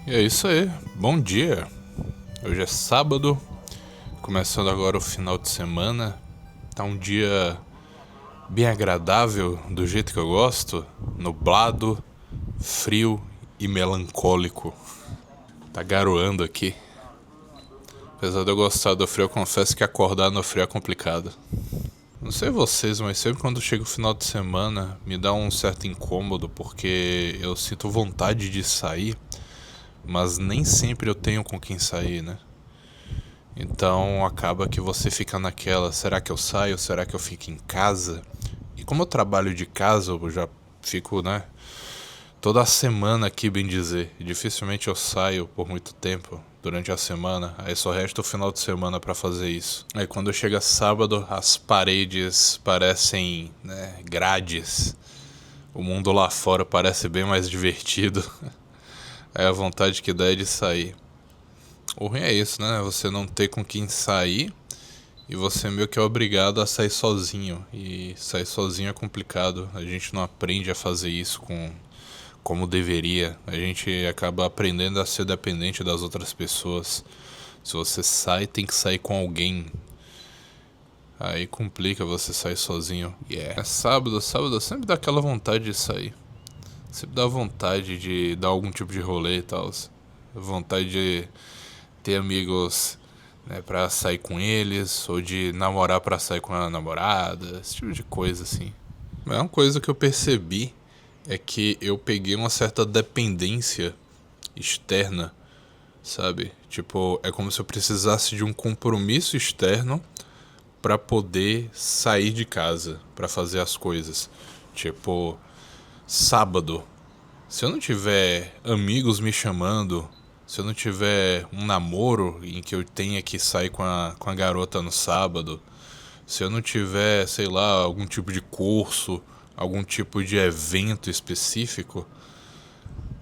E é isso aí, bom dia. Hoje é sábado, começando agora o final de semana. Tá um dia bem agradável, do jeito que eu gosto, nublado, frio e melancólico. Tá garoando aqui. Apesar de eu gostar do frio, eu confesso que acordar no frio é complicado. Não sei vocês, mas sempre quando chega o final de semana me dá um certo incômodo, porque eu sinto vontade de sair, mas nem sempre eu tenho com quem sair, né? Então acaba que você fica naquela, será que eu saio, será que eu fico em casa? E como eu trabalho de casa, eu já fico, né, toda a semana aqui, bem dizer. Dificilmente eu saio por muito tempo durante a semana, aí só resta o final de semana pra fazer isso. Aí quando chega sábado, as paredes parecem, né, grades. O mundo lá fora parece bem mais divertido. Aí a vontade que dá é de sair. O ruim é isso, né? Você não ter com quem sair e você meio que é obrigado a sair sozinho. E sair sozinho é complicado. A gente não aprende a fazer isso como deveria. A gente acaba aprendendo a ser dependente das outras pessoas. Se você sai, tem que sair com alguém. Aí complica você sair sozinho. É sábado sempre dá aquela vontade de sair. Sempre dá vontade de dar algum tipo de rolê e tal. Vontade de ter amigos, né, pra sair com eles, ou de namorar pra sair com a namorada, esse tipo de coisa assim. Mas uma coisa que eu percebi é que eu peguei uma certa dependência externa, sabe? Tipo, é como se eu precisasse de um compromisso externo pra poder sair de casa, pra fazer as coisas. Tipo, sábado, se eu não tiver amigos me chamando, se eu não tiver um namoro em que eu tenha que sair com a garota no sábado, se eu não tiver, sei lá, algum tipo de curso, algum tipo de evento específico,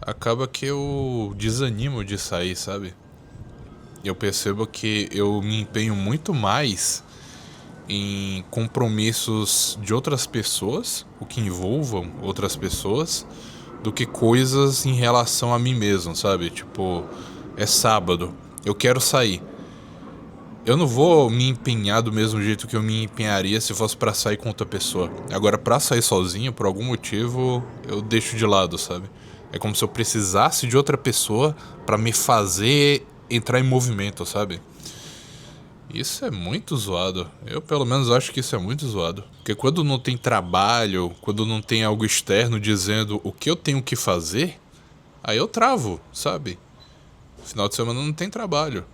acaba que eu desanimo de sair, sabe? Eu percebo que eu me empenho muito mais em compromissos de outras pessoas, o que envolvam outras pessoas, do que coisas em relação a mim mesmo, sabe? Tipo, é sábado, eu quero sair. Eu não vou me empenhar do mesmo jeito que eu me empenharia se fosse pra sair com outra pessoa. Agora, pra sair sozinho, por algum motivo, eu deixo de lado, sabe? É como se eu precisasse de outra pessoa pra me fazer entrar em movimento, sabe? Isso é muito zoado. Eu, pelo menos, acho que isso é muito zoado. Porque quando não tem trabalho, quando não tem algo externo dizendo o que eu tenho que fazer, aí eu travo, sabe? Final de semana não tem trabalho.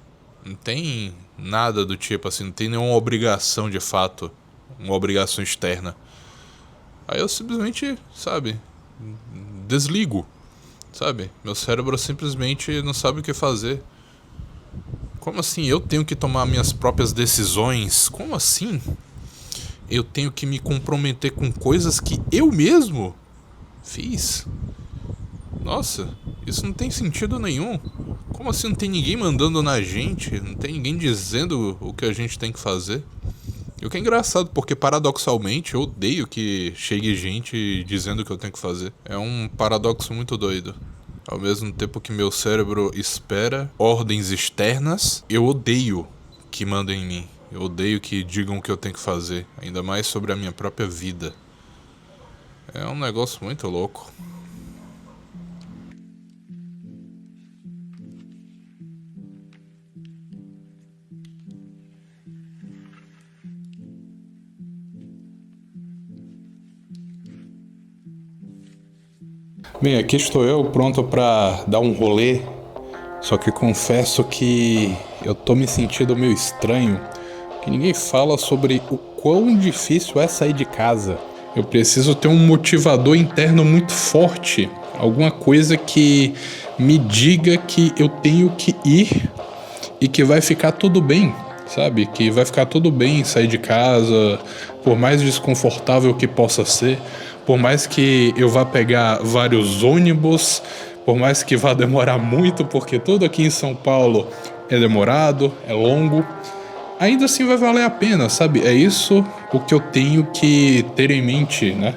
Não tem nada do tipo assim, não tem nenhuma obrigação de fato. Uma obrigação externa. Aí eu simplesmente, sabe, desligo, sabe? Meu cérebro simplesmente não sabe o que fazer. Como assim? Eu tenho que tomar minhas próprias decisões? Como assim? Eu tenho que me comprometer com coisas que eu mesmo fiz? Nossa, isso não tem sentido nenhum. Como assim não tem ninguém mandando na gente? Não tem ninguém dizendo o que a gente tem que fazer? E o que é engraçado, porque paradoxalmente eu odeio que chegue gente dizendo o que eu tenho que fazer. É um paradoxo muito doido. Ao mesmo tempo que meu cérebro espera ordens externas, eu odeio que mandem em mim. Eu odeio que digam o que eu tenho que fazer, ainda mais sobre a minha própria vida. É um negócio muito louco. Bem, aqui estou eu pronto para dar um rolê. Só que confesso que eu tô me sentindo meio estranho, que ninguém fala sobre o quão difícil é sair de casa. Eu preciso ter um motivador interno muito forte, alguma coisa que me diga que eu tenho que ir e que vai ficar tudo bem, sabe? Que vai ficar tudo bem sair de casa, por mais desconfortável que possa ser, por mais que eu vá pegar vários ônibus, por mais que vá demorar muito, porque tudo aqui em São Paulo é demorado, é longo. ainda assim vai valer a pena, sabe? É isso o que eu tenho que ter em mente, né?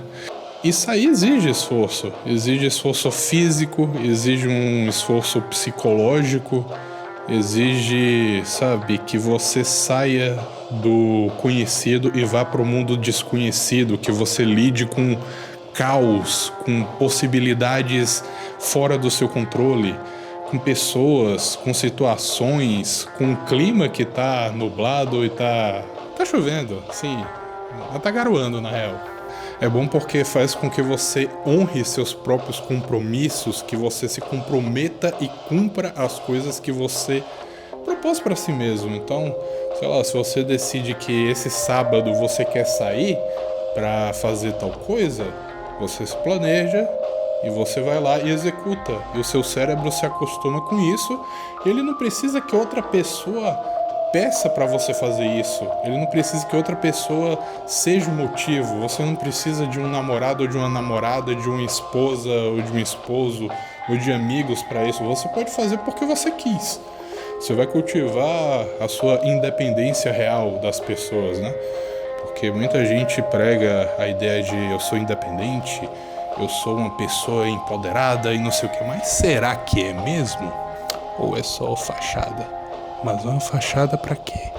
Isso aí exige esforço físico, exige um esforço psicológico, exige, sabe, que você saia do conhecido e vá para o mundo desconhecido, que você lide com caos, com possibilidades fora do seu controle, com pessoas, com situações, com um clima que tá nublado e tá chovendo, sim, tá garoando na real. É bom porque faz com que você honre seus próprios compromissos, que você se comprometa e cumpra as coisas que você propôs para si mesmo. Então, sei lá, se você decide que esse sábado você quer sair para fazer tal coisa, você se planeja e você vai lá e executa. E o seu cérebro se acostuma com isso. E ele não precisa que outra pessoa peça para você fazer isso. Ele não precisa que outra pessoa seja o motivo. Você não precisa de um namorado ou de uma namorada, de uma esposa ou de um esposo ou de amigos para isso. Você pode fazer porque você quis. Você vai cultivar a sua independência real das pessoas, né? Porque muita gente prega a ideia de eu sou independente, eu sou uma pessoa empoderada e não sei o que mais. Será que é mesmo? Ou é só fachada? Mas uma fachada pra quê?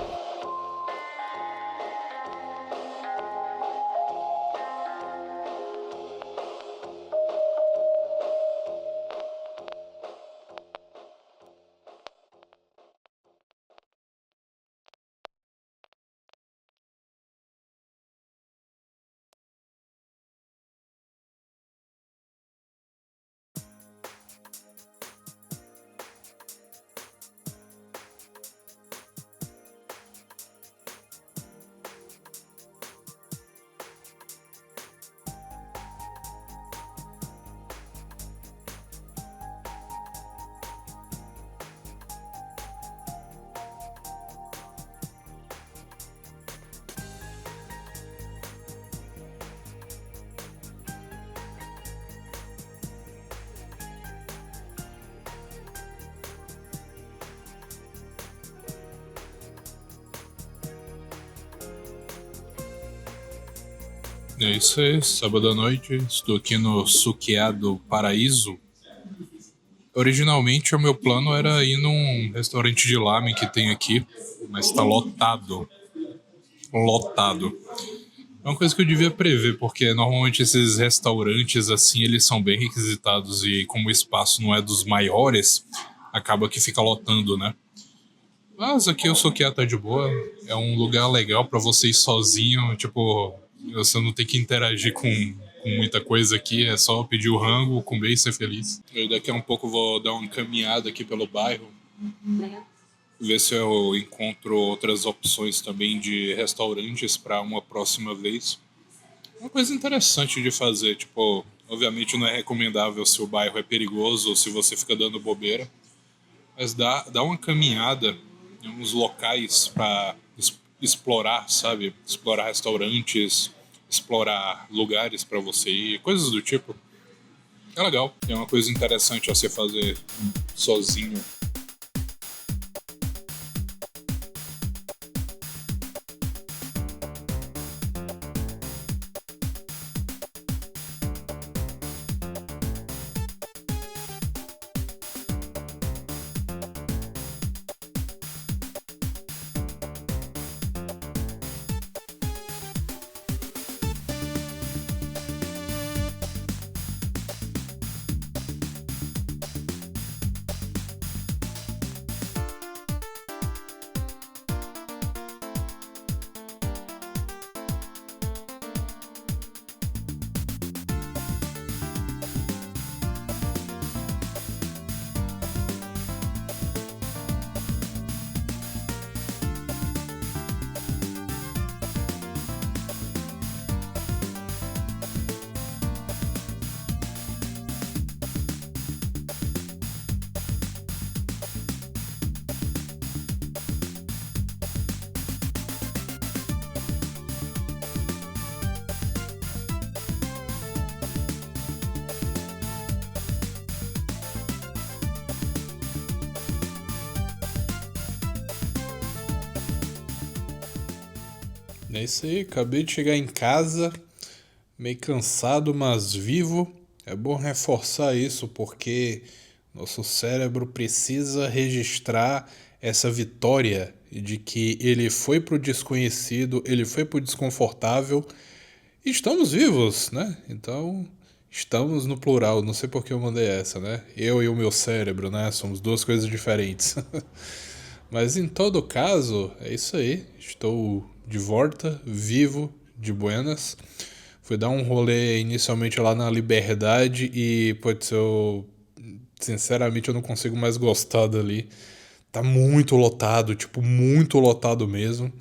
É isso aí, sábado à noite, estou aqui no Sukiado Paraíso. Originalmente o meu plano era ir num restaurante de lamen que tem aqui, mas está lotado. Lotado. É uma coisa que eu devia prever, porque normalmente esses restaurantes assim, eles são bem requisitados e como o espaço não é dos maiores, acaba que fica lotando, né? Mas aqui o Sukiá tá de boa, é um lugar legal pra você ir sozinho, tipo, você não tem que interagir com muita coisa aqui, é só pedir o rango, comer e ser feliz. Eu daqui a um pouco vou dar uma caminhada aqui pelo bairro, ver se eu encontro outras opções também de restaurantes para uma próxima vez. Uma coisa interessante de fazer, tipo, obviamente não é recomendável se o bairro é perigoso ou se você fica dando bobeira, mas dá uma caminhada em uns locais para explorar, sabe? Explorar restaurantes, explorar lugares para você ir, coisas do tipo. É legal, é uma coisa interessante a se fazer sozinho. É isso aí, acabei de chegar em casa, meio cansado, mas vivo. É bom reforçar isso porque nosso cérebro precisa registrar essa vitória de que ele foi pro desconhecido, ele foi pro desconfortável e estamos vivos, né? Então, estamos no plural, não sei por que eu mandei essa, né? Eu e o meu cérebro, né? Somos duas coisas diferentes. Mas em todo caso, é isso aí. Estou de volta, vivo, de buenas. Fui dar um rolê inicialmente lá na Liberdade e, putz, sinceramente eu não consigo mais gostar dali. Tá muito lotado, tipo, muito lotado mesmo.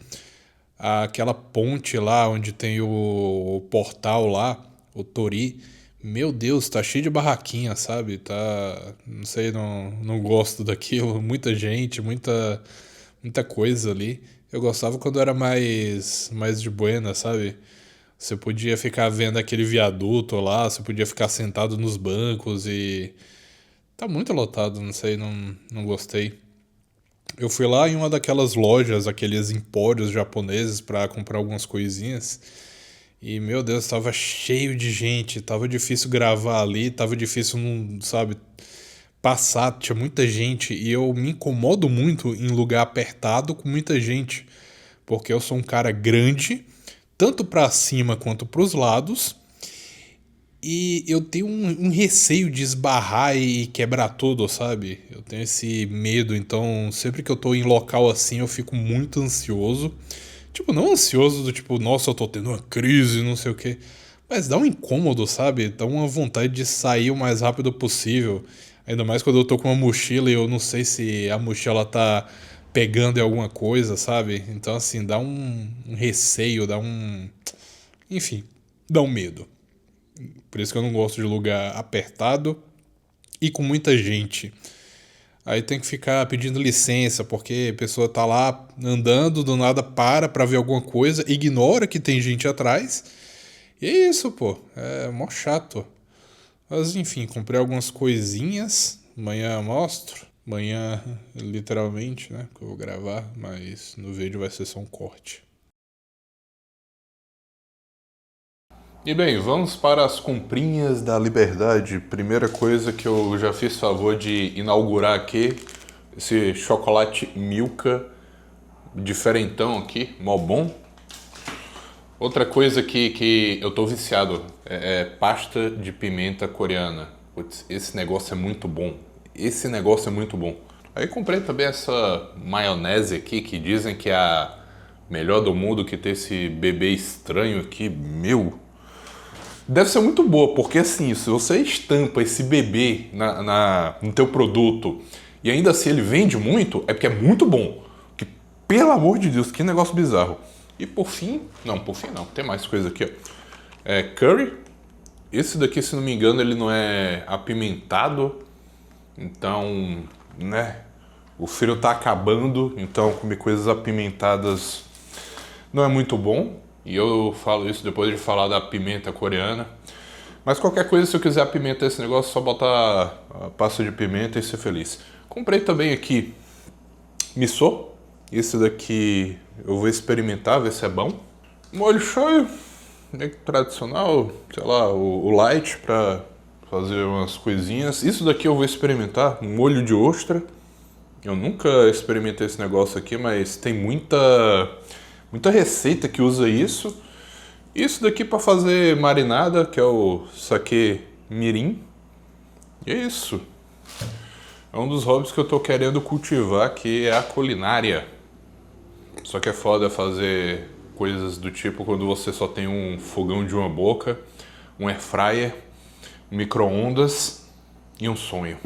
Aquela ponte lá onde tem o portal lá, o Tori, meu Deus, tá cheio de barraquinha, sabe? Tá, não sei, não gosto daquilo, muita gente, muita coisa ali. Eu gostava quando era mais de buena, sabe? Você podia ficar vendo aquele viaduto lá, você podia ficar sentado nos bancos e tá muito lotado, não sei, não gostei. Eu fui lá em uma daquelas lojas, aqueles empórios japoneses pra comprar algumas coisinhas. E meu Deus, tava cheio de gente, tava difícil gravar ali, tava difícil, não, sabe, passar, tinha muita gente e eu me incomodo muito em lugar apertado com muita gente, porque eu sou um cara grande, tanto pra cima quanto pros lados, e eu tenho um receio de esbarrar e quebrar tudo, sabe? Eu tenho esse medo, então sempre que eu tô em local assim eu fico muito ansioso. Tipo, não ansioso do tipo, nossa, eu tô tendo uma crise, não sei o quê. Mas dá um incômodo, sabe? Dá uma vontade de sair o mais rápido possível. Ainda mais quando eu tô com uma mochila e eu não sei se a mochila tá pegando em alguma coisa, sabe? Então, assim, dá um receio, dá um. Enfim, dá um medo. Por isso que eu não gosto de lugar apertado e com muita gente. Aí tem que ficar pedindo licença, porque a pessoa tá lá andando, do nada para ver alguma coisa, ignora que tem gente atrás. E é isso, pô. É mó chato. Mas enfim, comprei algumas coisinhas. Amanhã eu mostro. Amanhã, literalmente, né? Que eu vou gravar, mas no vídeo vai ser só um corte. E bem, vamos para as comprinhas da Liberdade. Primeira coisa que eu já fiz favor de inaugurar aqui, esse chocolate Milka diferentão aqui, mó bom. Outra coisa que eu tô viciado é pasta de pimenta coreana. Putz, esse negócio é muito bom. Esse negócio é muito bom. Aí comprei também essa maionese aqui que dizem que é a melhor do mundo, que tem esse bebê estranho aqui. Meu, deve ser muito boa, porque assim, se você estampa esse bebê no teu produto e ainda assim ele vende muito, é porque é muito bom. Que, pelo amor de Deus, que negócio bizarro. E por fim não, tem mais coisa aqui, ó. É curry. Esse daqui, se não me engano, ele não é apimentado. Então, né, o frio tá acabando, então comer coisas apimentadas não é muito bom. E eu falo isso depois de falar da pimenta coreana. Mas qualquer coisa, se eu quiser apimentar esse negócio, é só botar a pasta de pimenta e ser feliz. Comprei também aqui miso. Esse daqui eu vou experimentar, ver se é bom. Molho shoyu, tradicional, sei lá, o light pra fazer umas coisinhas. Isso daqui eu vou experimentar, um molho de ostra. Eu nunca experimentei esse negócio aqui, mas tem muita receita que usa isso. Isso daqui para fazer marinada, que é o sake mirim. E é isso. É um dos hobbies que eu tô querendo cultivar, que é a culinária. Só que é foda fazer coisas do tipo quando você só tem um fogão de uma boca, um air fryer, um micro-ondas e um sonho.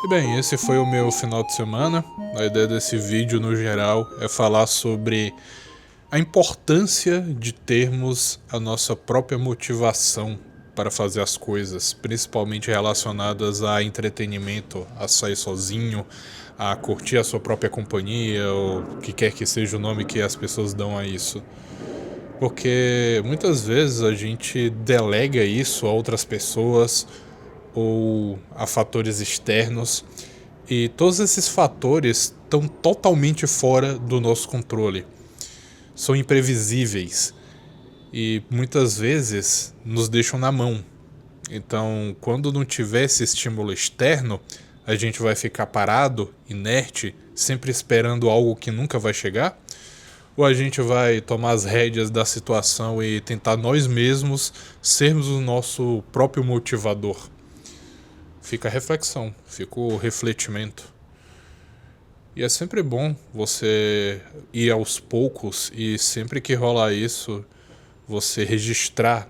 E bem, esse foi o meu final de semana. A ideia desse vídeo, no geral, é falar sobre a importância de termos a nossa própria motivação para fazer as coisas, principalmente relacionadas a entretenimento, a sair sozinho, a curtir a sua própria companhia, ou o que quer que seja o nome que as pessoas dão a isso. Porque muitas vezes a gente delega isso a outras pessoas ou a fatores externos, e todos esses fatores estão totalmente fora do nosso controle. São imprevisíveis e muitas vezes nos deixam na mão. Então, quando não tiver esse estímulo externo, a gente vai ficar parado, inerte, sempre esperando algo que nunca vai chegar? Ou a gente vai tomar as rédeas da situação e tentar nós mesmos sermos o nosso próprio motivador? Fica a reflexão, fica o refletimento. E é sempre bom você ir aos poucos e sempre que rolar isso, você registrar.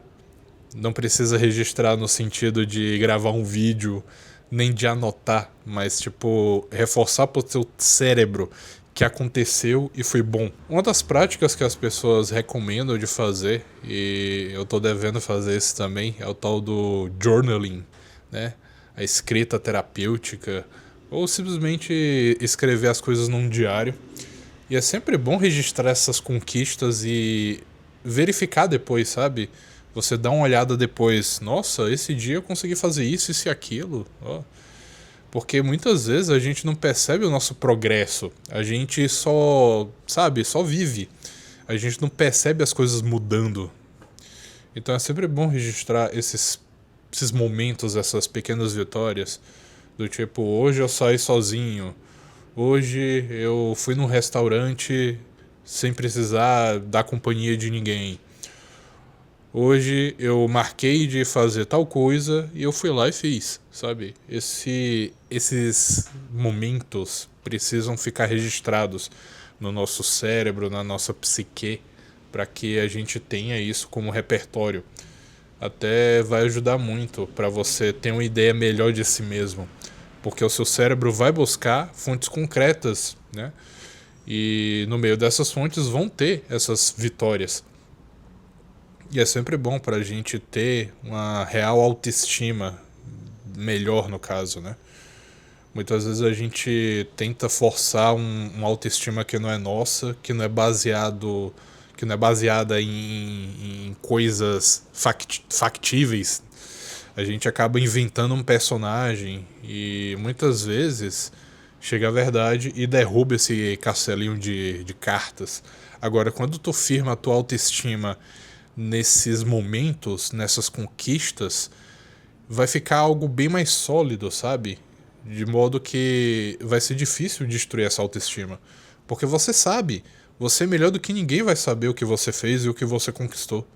Não precisa registrar no sentido de gravar um vídeo, nem de anotar, mas tipo, reforçar pro seu cérebro que aconteceu e foi bom. Uma das práticas que as pessoas recomendam de fazer, e eu tô devendo fazer isso também, é o tal do journaling, né? A escrita terapêutica, ou simplesmente escrever as coisas num diário. E é sempre bom registrar essas conquistas e verificar depois, sabe? Você dá uma olhada depois, nossa, esse dia eu consegui fazer isso e aquilo. Oh. Porque muitas vezes a gente não percebe o nosso progresso. A gente só, sabe, só vive. A gente não percebe as coisas mudando. Então é sempre bom registrar esses momentos, essas pequenas vitórias. Do tipo, hoje eu saí sozinho. Hoje eu fui num restaurante sem precisar da companhia de ninguém. Hoje eu marquei de fazer tal coisa e eu fui lá e fiz, sabe? Esses momentos precisam ficar registrados no nosso cérebro, na nossa psique, para que a gente tenha isso como repertório. Até vai ajudar muito para você ter uma ideia melhor de si mesmo, porque o seu cérebro vai buscar fontes concretas, né? E no meio dessas fontes vão ter essas vitórias. E é sempre bom pra gente ter uma real autoestima, melhor no caso, né? Muitas vezes a gente tenta forçar uma autoestima que não é nossa, que não é baseada em coisas factíveis. A gente acaba inventando um personagem e muitas vezes chega a verdade e derruba esse castelinho de cartas. Agora, quando tu firma a tua autoestima nesses momentos, nessas conquistas, vai ficar algo bem mais sólido, sabe? De modo que vai ser difícil destruir essa autoestima. Porque você sabe, você melhor do que ninguém vai saber o que você fez e o que você conquistou.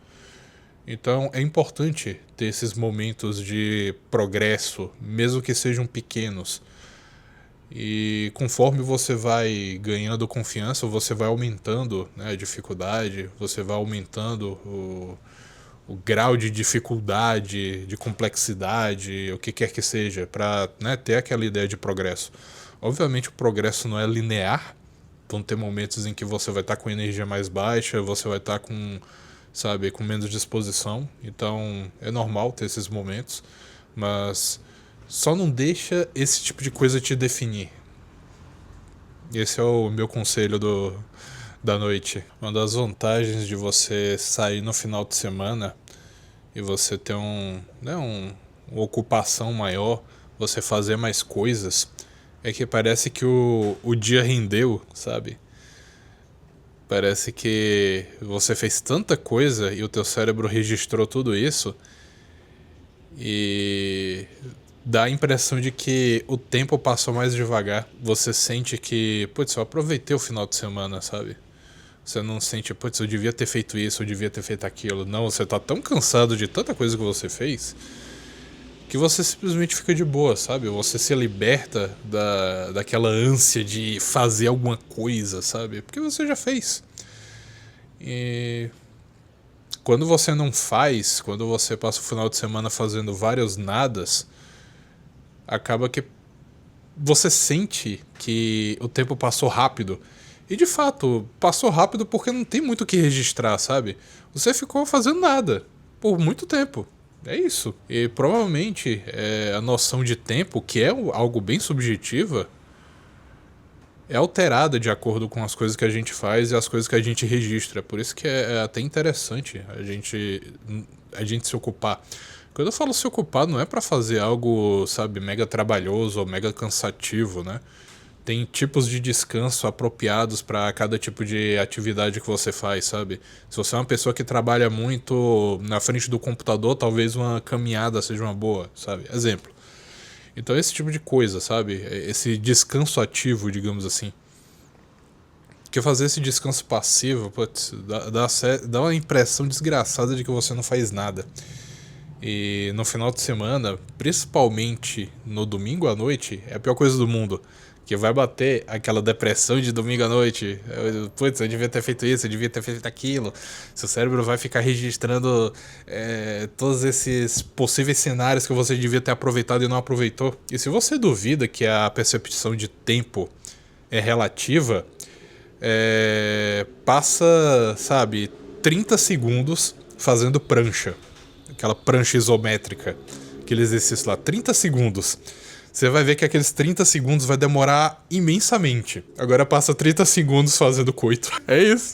Então é importante ter esses momentos de progresso, mesmo que sejam pequenos. E conforme você vai ganhando confiança, você vai aumentando, né, a dificuldade, você vai aumentando o grau de dificuldade, de complexidade, o que quer que seja, para, né, ter aquela ideia de progresso. Obviamente o progresso não é linear, vão ter momentos em que você vai estar com energia mais baixa, você vai estar com, sabe, com menos disposição, então é normal ter esses momentos, mas só não deixa esse tipo de coisa te definir. Esse é o meu conselho da noite. Uma das vantagens de você sair no final de semana e você ter uma ocupação maior, você fazer mais coisas, é que parece que o dia rendeu, sabe? Parece que você fez tanta coisa e o teu cérebro registrou tudo isso e dá a impressão de que o tempo passou mais devagar. Você sente que, putz, eu aproveitei o final de semana, sabe? Você não sente, putz, eu devia ter feito isso, eu devia ter feito aquilo. Não, você tá tão cansado de tanta coisa que você fez que você simplesmente fica de boa, sabe? Você se liberta daquela ânsia de fazer alguma coisa, sabe? Porque você já fez. E quando você não faz, quando você passa o final de semana fazendo vários nadas, acaba que você sente que o tempo passou rápido. E de fato, passou rápido porque não tem muito o que registrar, sabe? Você ficou fazendo nada por muito tempo. É isso. E provavelmente a noção de tempo, que é algo bem subjetiva, é alterada de acordo com as coisas que a gente faz e as coisas que a gente registra. Por isso que é até interessante a gente se ocupar. Quando eu falo se ocupar, não é pra fazer algo, sabe, mega trabalhoso ou mega cansativo, né? Tem tipos de descanso apropriados para cada tipo de atividade que você faz, sabe? Se você é uma pessoa que trabalha muito na frente do computador, talvez uma caminhada seja uma boa, sabe? Exemplo. Então esse tipo de coisa, sabe? Esse descanso ativo, digamos assim. Porque fazer esse descanso passivo, putz, dá uma impressão desgraçada de que você não faz nada. E no final de semana, principalmente no domingo à noite, é a pior coisa do mundo. Que vai bater aquela depressão de domingo à noite. Putz, eu devia ter feito isso, eu devia ter feito aquilo. Seu cérebro vai ficar registrando todos esses possíveis cenários que você devia ter aproveitado e não aproveitou. E se você duvida que a percepção de tempo é relativa, passa, sabe, 30 segundos fazendo prancha. Aquela prancha isométrica. Aquele exercício lá, 30 segundos. Você vai ver que aqueles 30 segundos vai demorar imensamente. Agora passa 30 segundos fazendo coito. É isso.